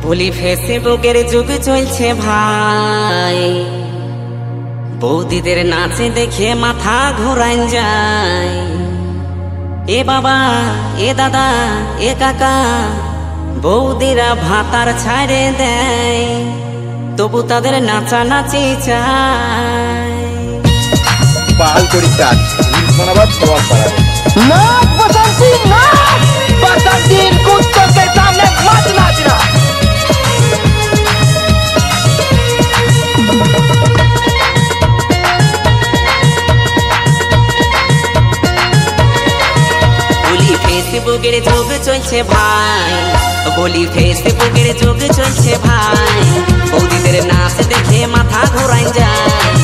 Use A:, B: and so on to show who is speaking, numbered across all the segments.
A: বলি ফেসবুকের যুগ চলছে ভাই, বৌদিদের নাচে দেখে মাথা ঘোরান যায়। এ বাবা, এ দাদা, এ কাকা, বৌদিরা ভাতার ছাড়ে দেয়, তবু তাদের নাচানাচি চায়।
B: बहाल करी काज उस्मानाबाद सवाल पड़ा
C: नाच बसंती नाच, बसंती कुत्तों के सामने मत नाचना।
A: বলি ফেসবুকের যুগ চলছে ভাই, বলি ফেসবুকের যুগ চলছে ভাই, বৌদিদের নাচ দেখে মাথা ঘোরান যায়।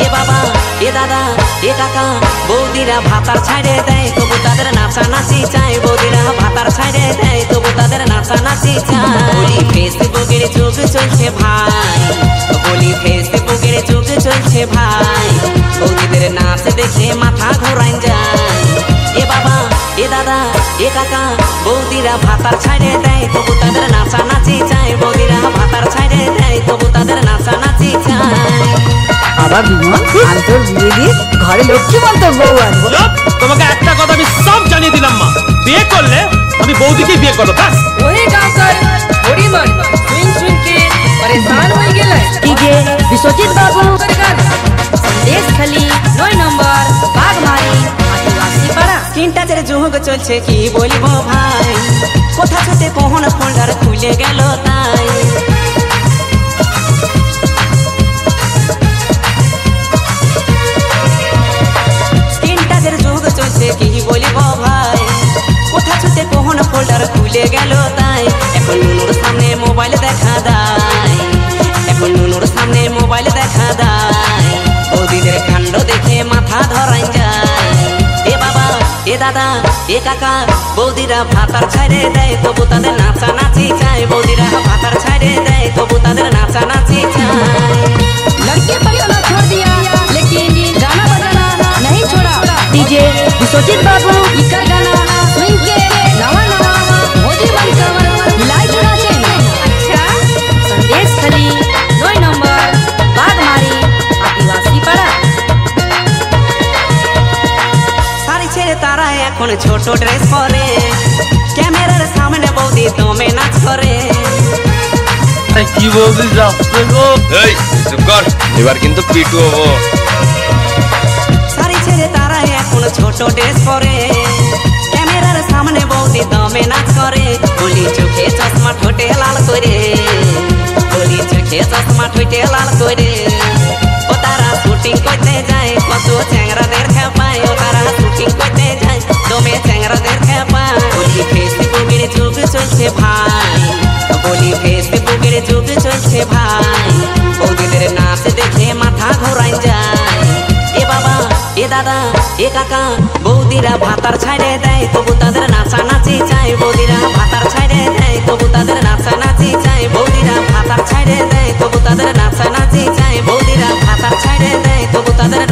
A: এ বাবা, এ দাদা, এ কাকা, বৌদিরা ভাতার ছাড়ে দেয়, তবু তাদের নাচানাচি চায়। বৌদিরা ভাতার ছাড়ে দেয়, তবু তাদের নাচানাচি চায়। বলি ফেসবুকের যুগ চলছে ভাই, বলি ফেসবুকের যুগ চলছে ভাই, বৌদিদের নাচ দেখে মাথা ঘোরান যায়। এ বাবা, এ দাদা, এ কাকা, বৌদিরা ভাতার ছাড়ে দেয়, তবু তাদের নাচানাচি চায়। বৌদিরা ভাতার ছাড়ে দেয়, তবু তাদের নাচানাচি চায়।
D: আবার বিমল, আমি তোর বিয়ে দিয়ে ঘরে লক্ষ্মী বলতো বউ আনবো।
E: তোমাকে একটা কথা আমি সব জানিয়ে দিলাম মা, বিয়ে করলে আমি বৌদিকে বিয়ে করবো ব্যাস।
F: ওরে গাঁওकर थोड़ी मन सुन के परेशान हो गेले।
D: কি যে বিশ্বজিৎ বাবু,
F: संदेश खाली 9 नंबर बागमारी आदिवासी पाड़ा।
A: তিনটাদের যুগ চলছে কি বলবো ভাই, কোথা ছুটে কোন ফোল্ডার খুলে গেল তাই। তিনটাদের যুগ চলছে কি বলবো ভাই, কোথা ছুটে কোন ফোল্ডার খুলে গেল তাই। এখন নুনুর সামনে মোবাইল দেখা দেয়, এখন নুনুর সামনে মোবাইল দেখা দেয়, বৌদিদের কাণ্ড দেখে মাথা ধরাই যায়। এ বাবা, এ দাদা, এ কাকা, বৌদিরা ভাতার ছাড়ে দেয়, তবু তাদের নাচানাচি চায়। বৌদিরা ভাতার ছাড়ে দেয়, তবু তাদের নাচানাচি চায়।
F: लड़के पगला छोड़ दिया लेकिन गाना बजाना नहीं छोड़ा।
D: ডিজে বিশ্বজিৎ বাবু,
F: इकर गाना सुन के नवा नवा मोदी बनकर हिलाई जुड़ा से। अच्छा, संदेश खाली 9 नंबर बागमारी आदिवासी पाड़ा।
A: শাড়ি ছেড়ে তারা এখন ছোট ড্রেস পরে, ক্যামেরার সামনে বৌদি দমে নাচ করে।
E: কি বলবি যাচ্ছে গো?
B: এই চুপ কর, এবার কিন্তু পিটু হবো।
A: শাড়ি ছেড়ে তারা এখন ছোট ড্রেস পরে, ক্যামেরার সামনে বৌদি দমে নাচ করে। বলি চোখে চশমা ঠোঁটে লাল করে, বলি চোখে চশমা ঠোঁটে লাল করে। ও তারা শুটিং করতে যায়, কত চ্যাংরাদের খেপায়। ও তারা শুটিং করতে যায়, দমে চ্যাংরাদের খেপায়। বলি ফেসবুকের যুগ চলছে ভাই, বলি ফেসবুকের যুগ চলছে ভাই, বৌদিদের নাচ দেখে মাথা ঘোরাই যায়। এ বাবা, এ দাদা, এ কাকা, বৌদিরা ভাতার ছাড়ে দেয়, তবু তাদের নাচানাচি চায়। বৌদিরা ভাতার ছাড়ে দেয়, তবু তাদের নাচানাচি চায়। বৌদিরা ভাতার ছাড়ে দেয়, তবু তাদের নাচানাচি চায়। বৌদিরা ভাতার ছাড়ে দেয়, তবু তাদের